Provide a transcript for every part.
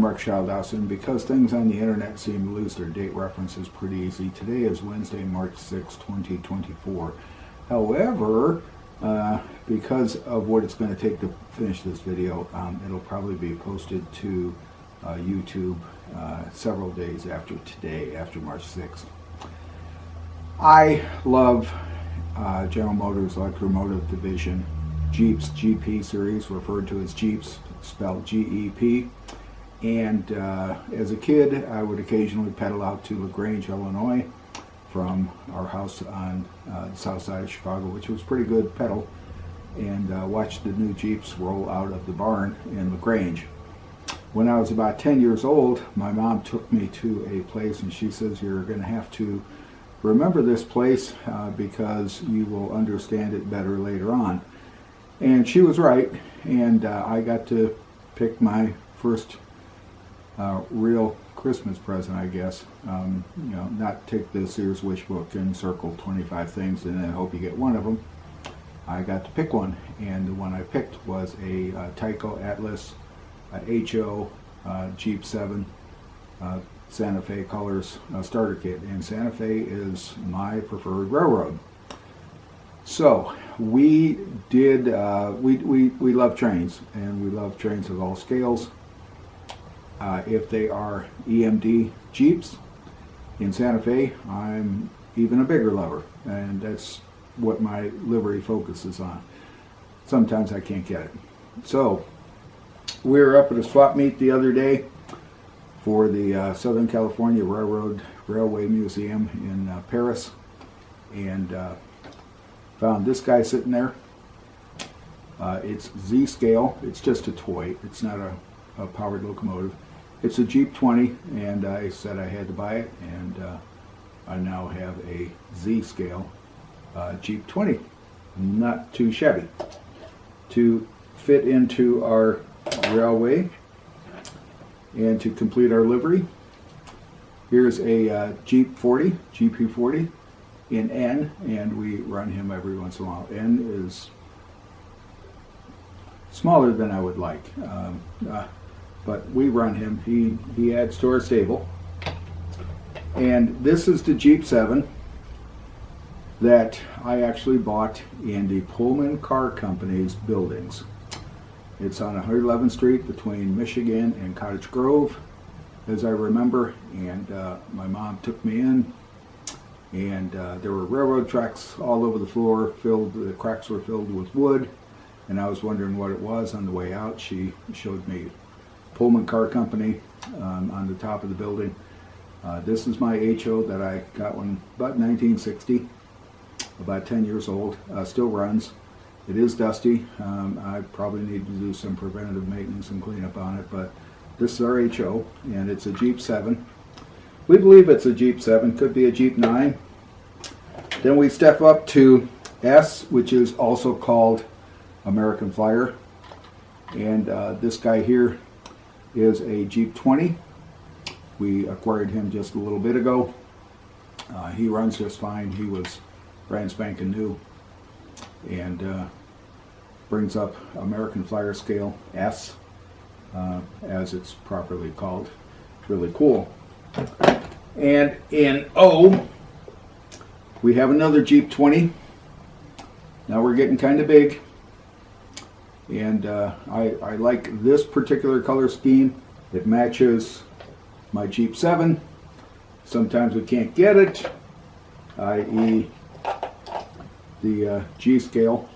Mark Schaldhausen. Because things on the internet seem to lose their date references pretty easy, today is Wednesday, March 6, 2024. However, because of what it's going to take to finish this video, it'll probably be posted to YouTube several days after today, after March 6th. I love General Motors Electromotive Division Jeeps GP series, referred to as Jeeps, spelled G-E-P. And as a kid, I would occasionally pedal out to LaGrange, Illinois, from our house on the south side of Chicago, which was pretty good pedal, and watch the new Jeeps roll out of the barn in LaGrange. When I was about 10 years old, my mom took me to a place, and she says, "You're going to have to remember this place because you will understand it better later on." And she was right, and I got to pick my first real Christmas present, I guess. You know, not take the Sears wish book and circle 25 things and then hope you get one of them. I got to pick one, and the one I picked was a Tyco Atlas HO Jeep 7 Santa Fe Colors starter kit, and Santa Fe is my preferred railroad. So we did, we love trains, and we love trains of all scales. If they are EMD Jeeps in Santa Fe, I'm even a bigger lover, and that's what my livery focuses on. Sometimes I can't get it. So we were up at a swap meet the other day for the Southern California Railway Museum in Paris, and found this guy sitting there. It's Z scale. It's just a toy. It's not a powered locomotive. It's a Jeep 20, and I said I had to buy it, and I now have a Z scale Jeep 20. Not too shabby. To fit into our railway and to complete our livery, here's a Jeep 40, GP40 in N, and we run him every once in a while. N is smaller than I would like, but we run him. He adds to our stable. And this is the Jeep 7 that I actually bought in the Pullman Car Company's buildings. It's on 111th Street between Michigan and Cottage Grove, as I remember, and my mom took me in, and there were railroad tracks all over the floor, the cracks were filled with wood, and I was wondering what it was. On the way out, she showed me Pullman Car Company on the top of the building. This is my HO that I got when about 1960, about 10 years old, still runs. It is dusty. I probably need to do some preventative maintenance and cleanup on it, but this is our HO, and it's a Jeep 7. We believe it's a Jeep 7, could be a Jeep 9. Then we step up to S, which is also called American Flyer, and this guy here is a Jeep 20. We acquired him just a little bit ago. He runs just fine. He was brand spanking new, and brings up American Flyer scale S, as it's properly called. Really cool. And in O, we have another Jeep 20. Now we're getting kind of big, and I like this particular color scheme. It matches my Jeep 7. Sometimes we can't get it, i.e. the G scale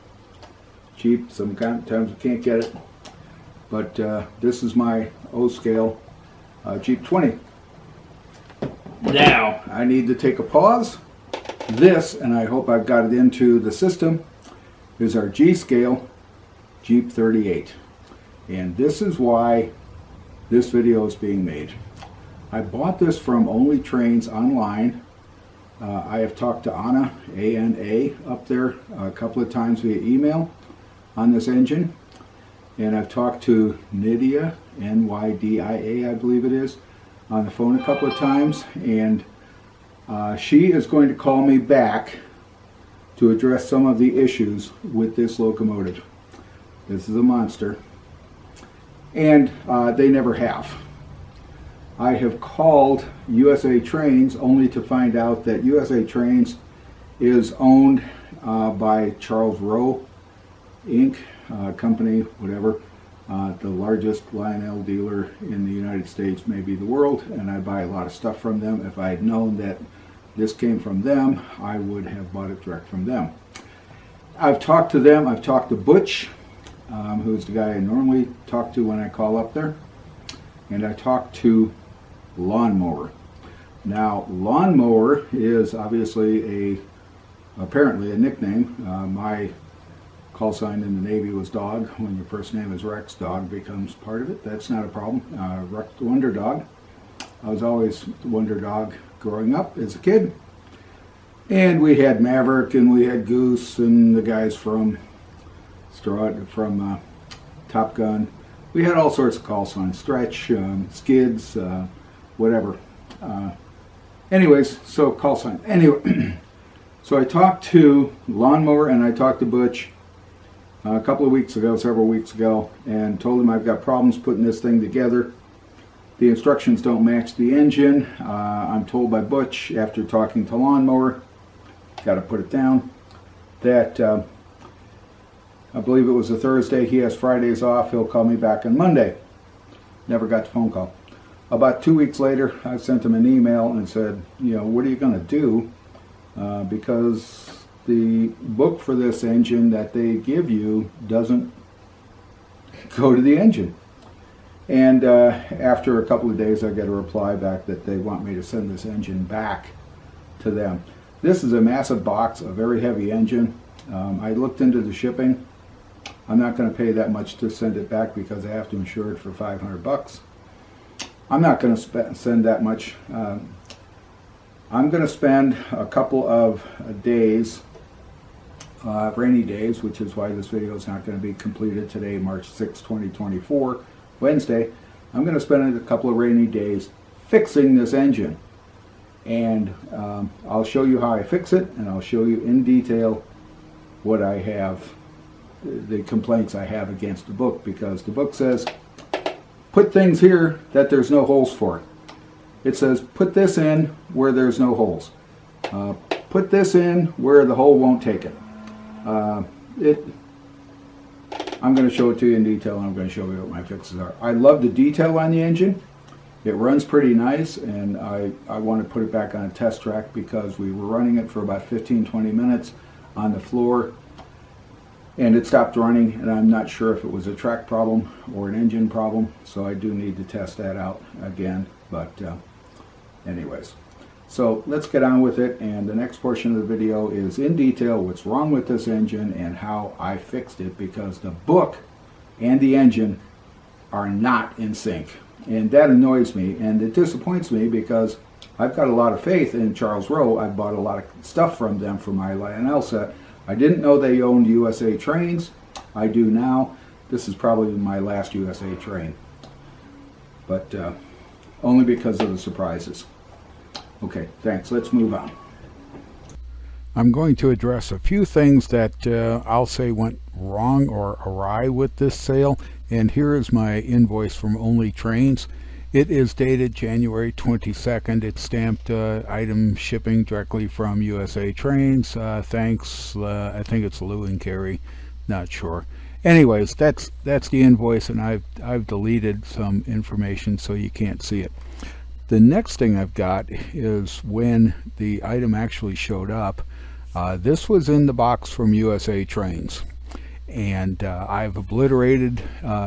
Jeep. Sometimes we can't get it, but this is my O scale Jeep 20. Now I need to take a pause. This, and I hope I've got it into the system, is our G scale Jeep 38, and this is why this video is being made. I bought this from Only Trains online. I have talked to Anna, A-N-A, up there a couple of times via email on this engine, and I've talked to Nydia, N-Y-D-I-A, I believe it is, on the phone a couple of times, and she is going to call me back to address some of the issues with this locomotive. This is a monster, and they never have. I have called USA Trains only to find out that USA Trains is owned by Charles Rowe Inc. Company, whatever, the largest Lionel dealer in the United States, maybe the world, and I buy a lot of stuff from them. If I had known that this came from them, I would have bought it direct from them. I've talked to them. I've talked to Butch, who's the guy I normally talk to when I call up there, and I talked to Lawnmower. Now, Lawnmower is obviously apparently a nickname. My call sign in the Navy was Dog. When your first name is Rex, Dog becomes part of it. That's not a problem. Rex the Wonder Dog. I was always the Wonder Dog growing up as a kid. And we had Maverick, and we had Goose, and the guys from Top Gun. We had all sorts of call signs. Stretch, Skids, whatever. Anyways, so call sign. Anyway, so I talked to Lawnmower and I talked to Butch a couple of weeks ago, several weeks ago, and told him I've got problems putting this thing together. The instructions don't match the engine. I'm told by Butch, after talking to Lawnmower, got to put it down, that I believe it was a Thursday. He has Fridays off. He'll call me back on Monday. Never got the phone call. About 2 weeks later, I sent him an email and said, what are you going to do? Because the book for this engine that they give you doesn't go to the engine. And after a couple of days, I get a reply back that they want me to send this engine back to them. This is a massive box, a very heavy engine. I looked into the shipping. I'm not going to pay that much to send it back because I have to insure it for $500. I'm not going to send that much. I'm going to spend a couple of days, rainy days, which is why this video is not going to be completed today, March 6, 2024, Wednesday. I'm going to spend a couple of rainy days fixing this engine. And I'll show you how I fix it, and I'll show you in detail what I have, the complaints I have against the book, because the book says, put things here that there's no holes for. It says, put this in where there's no holes. Put this in where the hole won't take it. I'm going to show it to you in detail, and I'm going to show you what my fixes are. I love the detail on the engine. It runs pretty nice, and I want to put it back on a test track because we were running it for about 15-20 minutes on the floor, and it stopped running, and I'm not sure if it was a track problem or an engine problem, so I do need to test that out again. But anyways, so let's get on with it, and the next portion of the video is in detail what's wrong with this engine and how I fixed it, because the book and the engine are not in sync. And that annoys me, and it disappoints me because I've got a lot of faith in Charles Rowe. I've bought a lot of stuff from them for my Lionel set. I didn't know they owned USA Trains. I do now. This is probably my last USA Train, but only because of the surprises. Okay, thanks. Let's move on. I'm going to address a few things that I'll say went wrong or awry with this sale. And here is my invoice from Only Trains. It is dated January 22nd. It's stamped item shipping directly from USA Trains. Thanks. I think it's Lou and Carrie. Not sure. Anyways, that's the invoice, and I've deleted some information so you can't see it. The next thing I've got is when the item actually showed up. This was in the box from USA Trains. And I've obliterated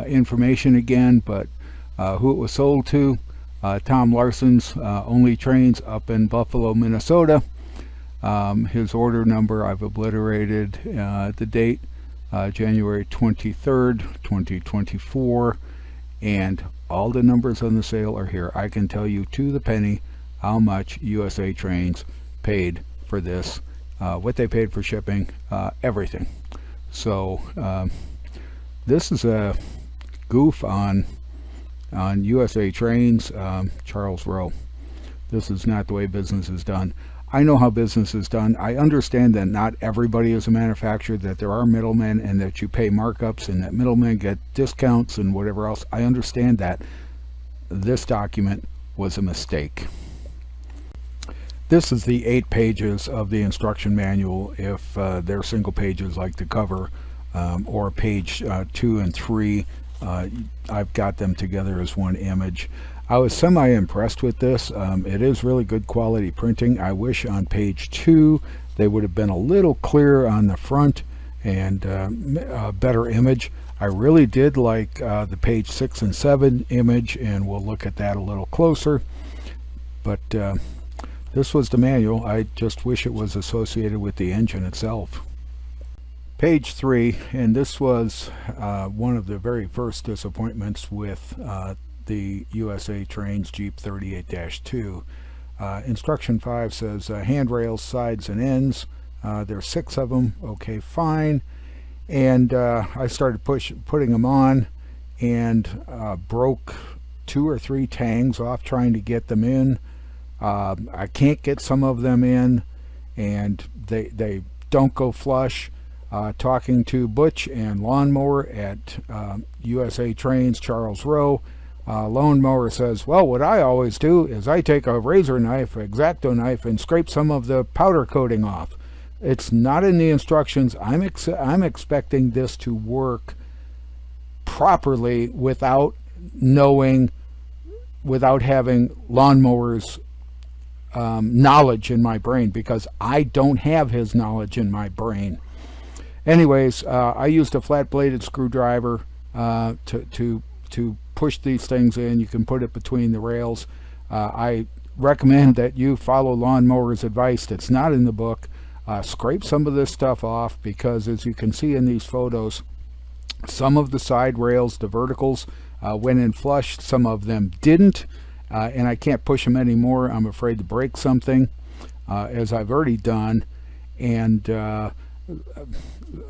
information again, but who it was sold to, Tom Larson's Only Trains up in Buffalo, Minnesota. His order number I've obliterated, the date January 23rd, 2024, and all the numbers on the sale are here. I can tell you to the penny how much USA Trains paid for this, what they paid for shipping, everything. So this is a goof on USA Trains, Charles Rowe. This is not the way business is done. I know how business is done. I understand that not everybody is a manufacturer, that there are middlemen, and that you pay markups, and that middlemen get discounts and whatever else. I understand that. This document was a mistake. This is the 8 pages of the instruction manual if they're single pages like the cover, or page 2 and 3. I've got them together as one image. I was semi-impressed with this. It is really good quality printing. I wish on page 2 they would have been a little clearer on the front and a better image. I really did like the page 6 and 7 image, and we'll look at that a little closer. But this was the manual. I just wish it was associated with the engine itself. Page 3, and this was one of the very first disappointments with the USA Trains Jeep 38-2. Instruction 5 says handrails, sides, and ends. There's 6 of them. Okay, fine. And I started putting them on, and broke 2 or 3 tangs off trying to get them in. I can't get some of them in, and they don't go flush. Talking to Butch and Lawnmower at USA Trains Charles Rowe, Lawnmower says, well, what I always do is I take a razor knife, X-Acto knife, and scrape some of the powder coating off. It's not in the instructions. I'm expecting this to work properly without having Lawnmower's knowledge in my brain, because I don't have his knowledge in my brain. Anyways, I used a flat-bladed screwdriver to push these things in. You can put it between the rails. I recommend that you follow Lawnmower's advice that's not in the book. Scrape some of this stuff off, because as you can see in these photos, some of the side rails, the verticals, went in flush. Some of them didn't, and I can't push them anymore. I'm afraid to break something, as I've already done, and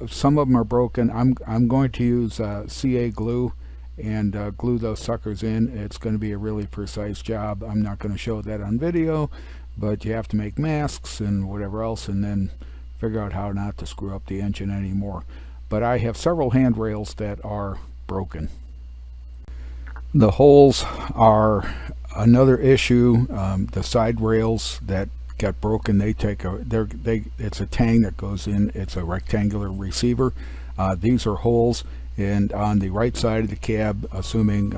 some of them are broken. I'm going to use CA glue and glue those suckers in. It's going to be a really precise job. I'm not going to show that on video, but you have to make masks and whatever else, and then figure out how not to screw up the engine anymore. But I have several handrails that are broken. The holes are another issue. The side rails that get broken, it's a tang that goes in. It's a rectangular receiver. These are holes, and on the right side of the cab, assuming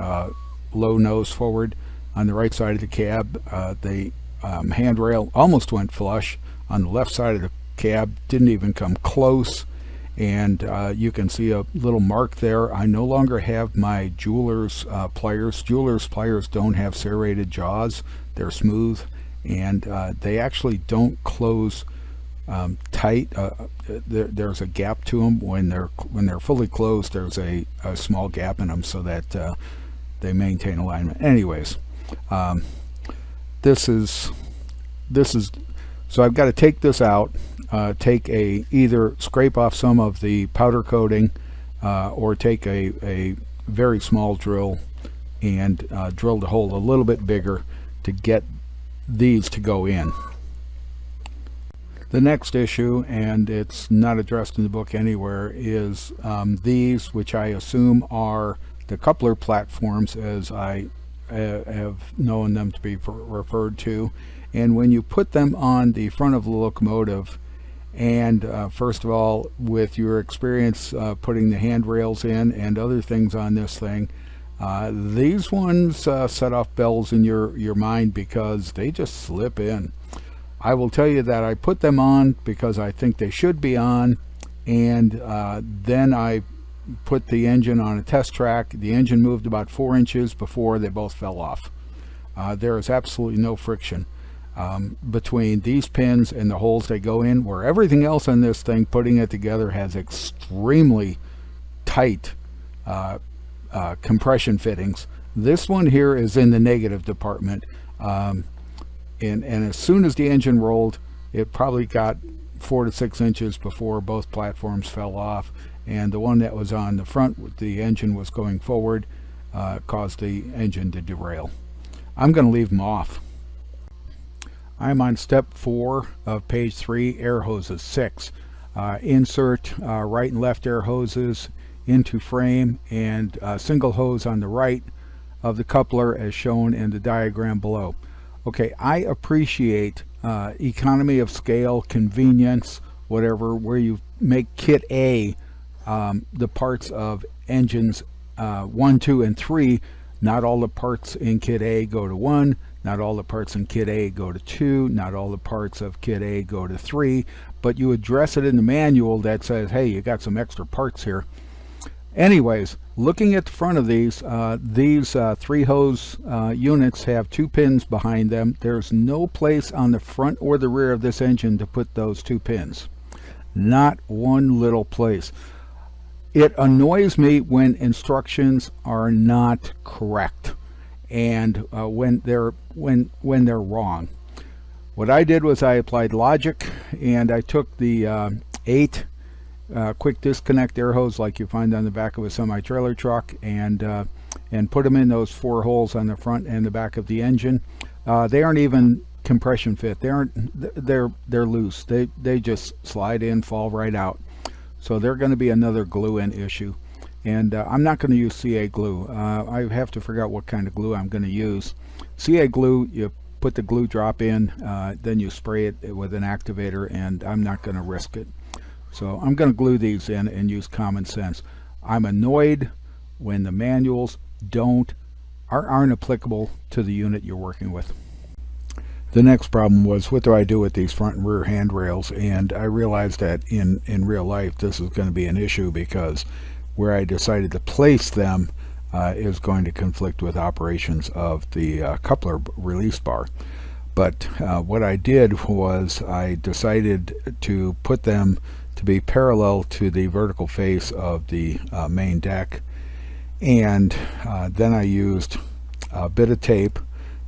low nose forward, on the right side of the cab, the handrail almost went flush. On the left side of the cab, didn't even come close, and you can see a little mark there. I no longer have my jeweler's pliers. Jeweler's pliers don't have serrated jaws. They're smooth, and they actually don't close tight. There's a gap to them. When they're fully closed, there's a small gap in them so that they maintain alignment. Anyways, this is so I've got to take this out, either scrape off some of the powder coating, or take a very small drill and drill the hole a little bit bigger to get these to go in. The next issue, and it's not addressed in the book anywhere, is these, which I assume are the coupler platforms as I have known them to be referred to. And when you put them on the front of the locomotive, and first of all, with your experience putting the handrails in and other things on this thing, these ones set off bells in your mind, because they just slip in. I will tell you that I put them on because I think they should be on, and then I put the engine on a test track. The engine moved about 4 inches before they both fell off. There is absolutely no friction between these pins and the holes they go in, where everything else on this thing, putting it together, has extremely tight compression fittings. This one here is in the negative department, and as soon as the engine rolled, it probably got 4 to 6 inches before both platforms fell off, and the one that was on the front, the engine was going forward, caused the engine to derail. I'm going to leave them off. I'm on step 4 of page 3, air hoses 6. Insert right and left air hoses into frame, and single hose on the right, of the coupler as shown in the diagram below. Okay, I appreciate economy of scale, convenience, whatever, where you make kit A the parts of engines 1, 2, and 3. Not all the parts in kit A go to 1, not all the parts in kit A go to 2, not all the parts of kit A go to 3, but you address it in the manual that says, hey, you got some extra parts here. Anyways, looking at the front of these 3-hose units have 2 pins behind them. There's no place on the front or the rear of this engine to put those 2 pins. Not one little place. It annoys me when instructions are not correct and when they're wrong. What I did was I applied logic, and I took the 8 quick disconnect air hose like you find on the back of a semi-trailer truck, and put them in those 4 holes on the front and the back of the engine. They aren't even compression fit. They're loose. They just slide in, fall right out. So they're going to be another glue-in issue. And I'm not going to use CA glue. I have to figure out what kind of glue I'm going to use. CA glue, you put the glue drop in, then you spray it with an activator, and I'm not going to risk it. So I'm going to glue these in and use common sense. I'm annoyed when the manuals aren't applicable to the unit you're working with. The next problem was, what do I do with these front and rear handrails? And I realized that in real life this is going to be an issue, because where I decided to place them is going to conflict with operations of the coupler release bar. But what I did was I decided to put them to be parallel to the vertical face of the main deck, and then I used a bit of tape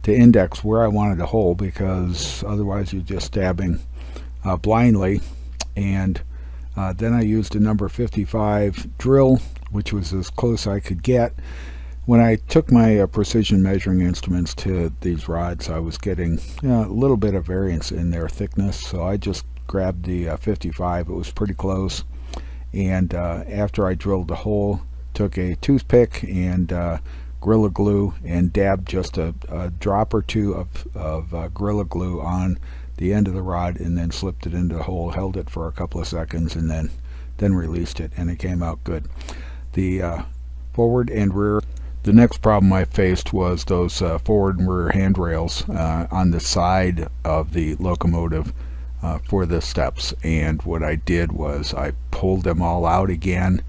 to index where I wanted a hole, because otherwise you're just stabbing blindly. And then I used a number 55 drill, which was as close I could get. When I took my precision measuring instruments to these rods, I was getting a little bit of variance in their thickness, so I just grabbed the 55. It was pretty close, and after I drilled the hole, took a toothpick and Gorilla Glue and dabbed just a drop or two of Gorilla Glue on the end of the rod, and then slipped it into the hole, held it for a couple of seconds, and then released it, and it came out good. The forward and rear. The next problem I faced was those forward and rear handrails on the side of the locomotive for the steps, and what I did was I pulled them all out again,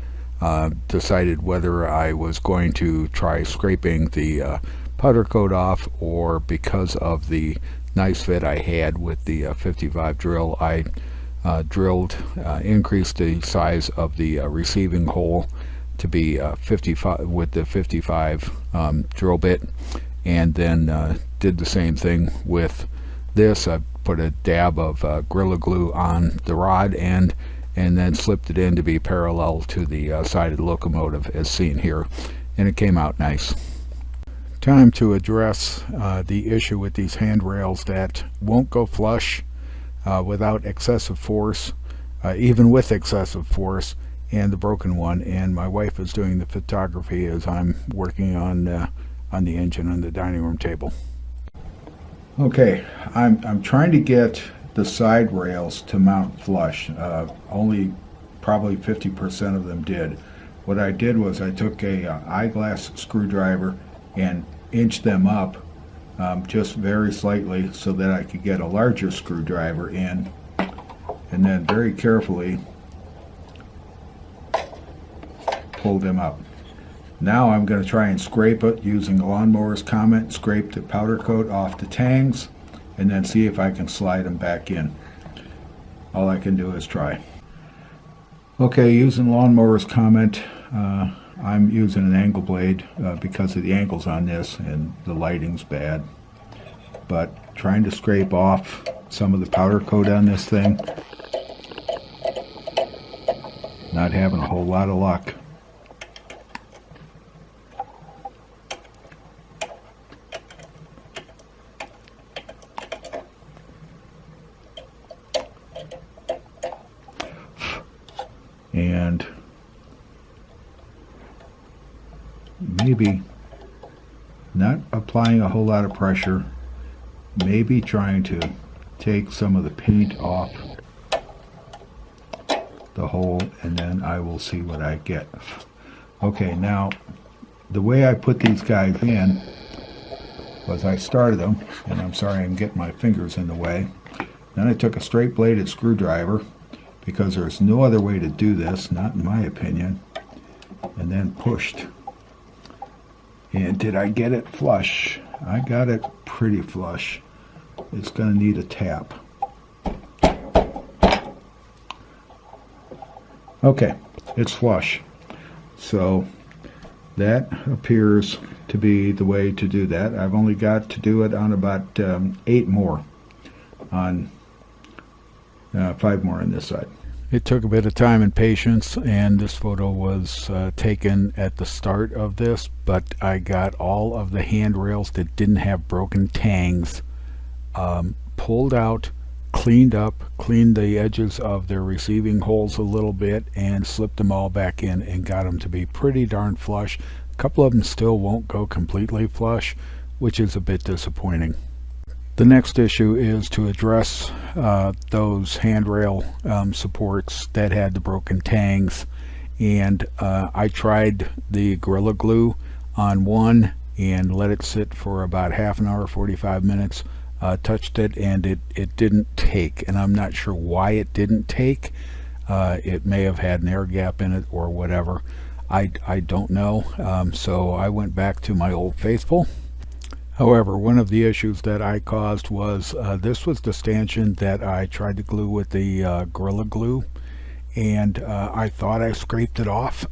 decided whether I was going to try scraping the powder coat off, or because of the nice fit I had with the 55 drill, I increased the size of the receiving hole to be 55 with the 55 drill bit, and then did the same thing with this. I put a dab of Gorilla Glue on the rod end, and then slipped it in to be parallel to the side of the locomotive as seen here, and it came out nice. Time to address the issue with these handrails that won't go flush without excessive force, even with excessive force, and the broken one. And my wife is doing the photography as I'm working on the engine on the dining room table. Okay, I'm trying to get the side rails to mount flush. Only probably 50% of them did. What I did was I took a eyeglass screwdriver and inched them up just very slightly so that I could get a larger screwdriver in, and then very carefully pull them up. Now I'm going to try and scrape it using a lawnmower's comment, scrape the powder coat off the tangs, and then see if I can slide them back in. All I can do is try. Okay, using lawnmower's comment, I'm using an angle blade because of the angles on this, and the lighting's bad. But trying to scrape off some of the powder coat on this thing, not having a whole lot of luck. And applying a whole lot of pressure, maybe trying to take some of the paint off the hole, and then I will see what I get. Okay, now the way I put these guys in was I started them, and I'm sorry I'm getting my fingers in the way. Then I took a straight bladed screwdriver, because there's no other way to do this, not in my opinion, and then pushed. And did I get it flush? I got it pretty flush. It's going to need a tap. Okay, it's flush. So that appears to be the way to do that. I've only got to do it on about 8 more, on 5 more on this side. It took a bit of time and patience, and this photo was taken at the start of this, but I got all of the handrails that didn't have broken tangs pulled out, cleaned up, cleaned the edges of their receiving holes a little bit, and slipped them all back in and got them to be pretty darn flush. A couple of them still won't go completely flush, which is a bit disappointing. The next issue is to address those handrail supports that had the broken tangs, and I tried the Gorilla Glue on one and let it sit for about half an hour, 45 minutes. Touched it, and it didn't take, and I'm not sure why it didn't take. It may have had an air gap in it or whatever. I don't know. So I went back to my old faithful. However, one of the issues that I caused was this was the stanchion that I tried to glue with the Gorilla Glue, and I thought I scraped it off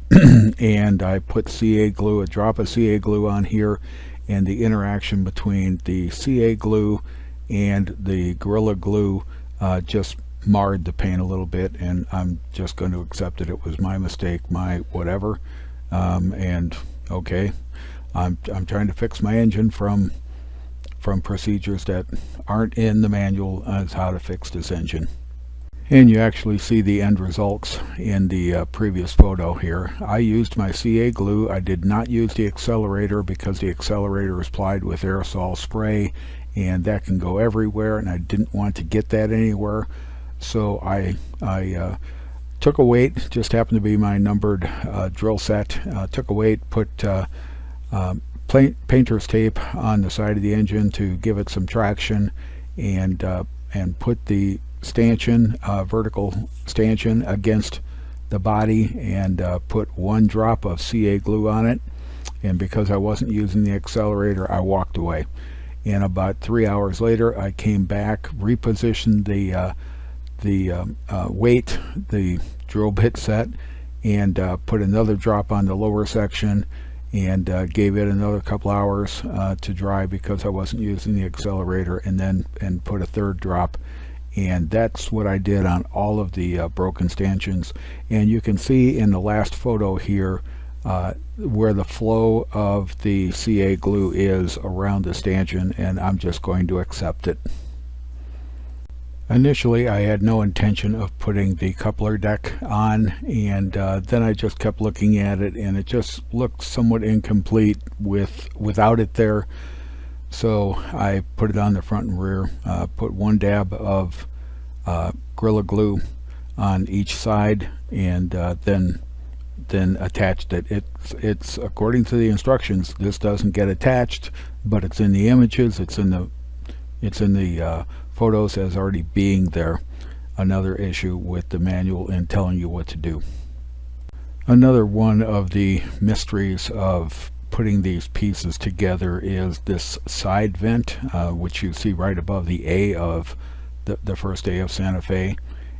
and I put CA glue, a drop of CA glue on here, and the interaction between the CA glue and the Gorilla Glue just marred the paint a little bit, and I'm just going to accept that it was my mistake, my whatever. And okay, I'm trying to fix my engine from procedures that aren't in the manual as how to fix this engine. And you actually see the end results in the previous photo here. I used my CA glue. I did not use the accelerator because the accelerator is plied with aerosol spray, and that can go everywhere, and I didn't want to get that anywhere. So I took a weight, just happened to be my numbered drill set, took a weight, put painter's tape on the side of the engine to give it some traction, and put the stanchion, vertical stanchion, against the body, and put 1 drop of CA glue on it. And because I wasn't using the accelerator, I walked away. And about 3 hours later, I came back, repositioned the weight, the drill bit set, and put another drop on the lower section, and gave it another couple hours to dry because I wasn't using the accelerator, and put a 3rd drop. And that's what I did on all of the broken stanchions. And you can see in the last photo here where the flow of the CA glue is around the stanchion, and I'm just going to accept it. Initially, I had no intention of putting the coupler deck on, and then I just kept looking at it, and it just looked somewhat incomplete without it there. So I put it on the front and rear, put 1 dab of Gorilla Glue on each side, and then attached it. It's according to the instructions, this doesn't get attached, but it's in the images, it's in the photos as already being there. Another issue with the manual and telling you what to do. Another one of the mysteries of putting these pieces together is this side vent, which you see right above the A of the first A of Santa Fe,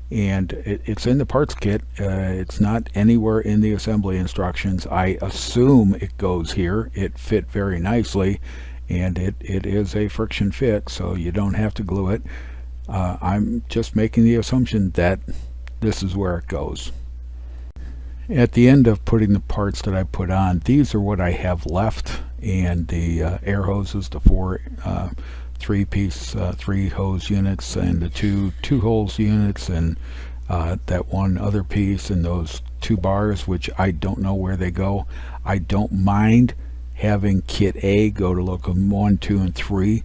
and it's in the parts kit. It's not anywhere in the assembly instructions. I assume it goes here. It fit very nicely, and it is a friction fit, so you don't have to glue it. I'm just making the assumption that this is where it goes. At the end of putting the parts that I put on, these are what I have left, and the air hoses, the 4 3-piece 3-hose units, and the 2 hose units, and that 1 other piece, and those 2 bars, which I don't know where they go. I don't mind having kit A go to locum 1, 2, and 3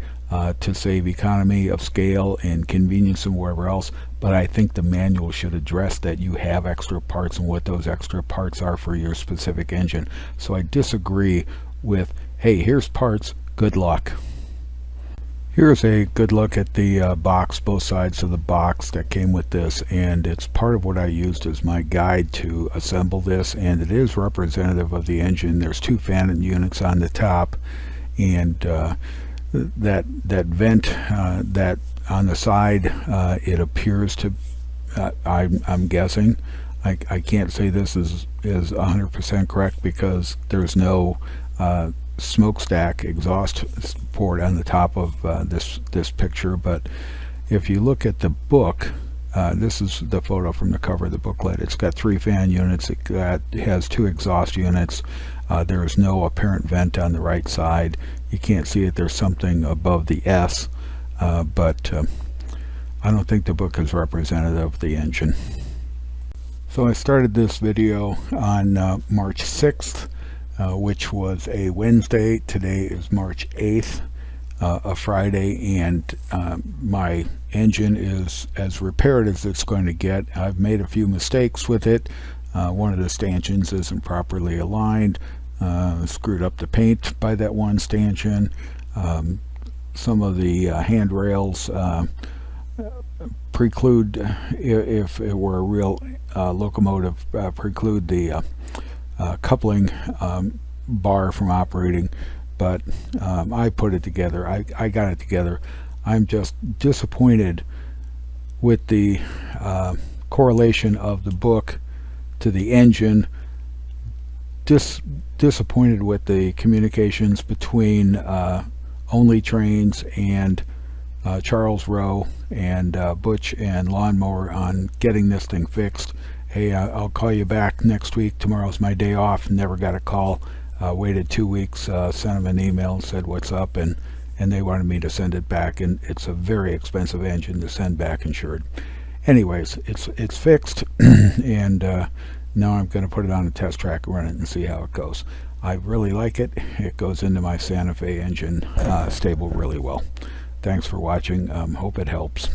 to save economy of scale and convenience and wherever else, but I think the manual should address that you have extra parts and what those extra parts are for your specific engine. So I disagree with, hey, here's parts, good luck. Here's a good look at the box, both sides of the box that came with this, and it's part of what I used as my guide to assemble this, and it is representative of the engine. There's 2 fan units on the top, and that vent that on the side, it appears to, I'm guessing, I can't say this is 100% correct because there's no smokestack exhaust port on the top of this picture, but if you look at the book, this is the photo from the cover of the booklet. It's got 3 fan units. It has 2 exhaust units. There is no apparent vent on the right side. You can't see it. There's something above the S, but I don't think the book is representative of the engine. So I started this video on March 6th, which was a Wednesday. Today is March 8th, a Friday, and my engine is as repaired as it's going to get. I've made a few mistakes with it. One of the stanchions isn't properly aligned. Screwed up the paint by that one stanchion. Some of the handrails preclude, if it were a real locomotive, preclude the coupling bar from operating, but I put it together. I got it together. I'm just disappointed with the correlation of the book to the engine, disappointed with the communications between Only Trains and Charles Rowe and Butch and Lawnmower on getting this thing fixed. Hey, I'll call you back next week. Tomorrow's my day off. Never got a call. Waited 2 weeks, sent them an email and said what's up, and they wanted me to send it back, and it's a very expensive engine to send back insured. Anyways, it's fixed, and now I'm going to put it on a test track, run it, and see how it goes. I really like it. It goes into my Santa Fe engine stable really well. Thanks for watching. Hope it helps.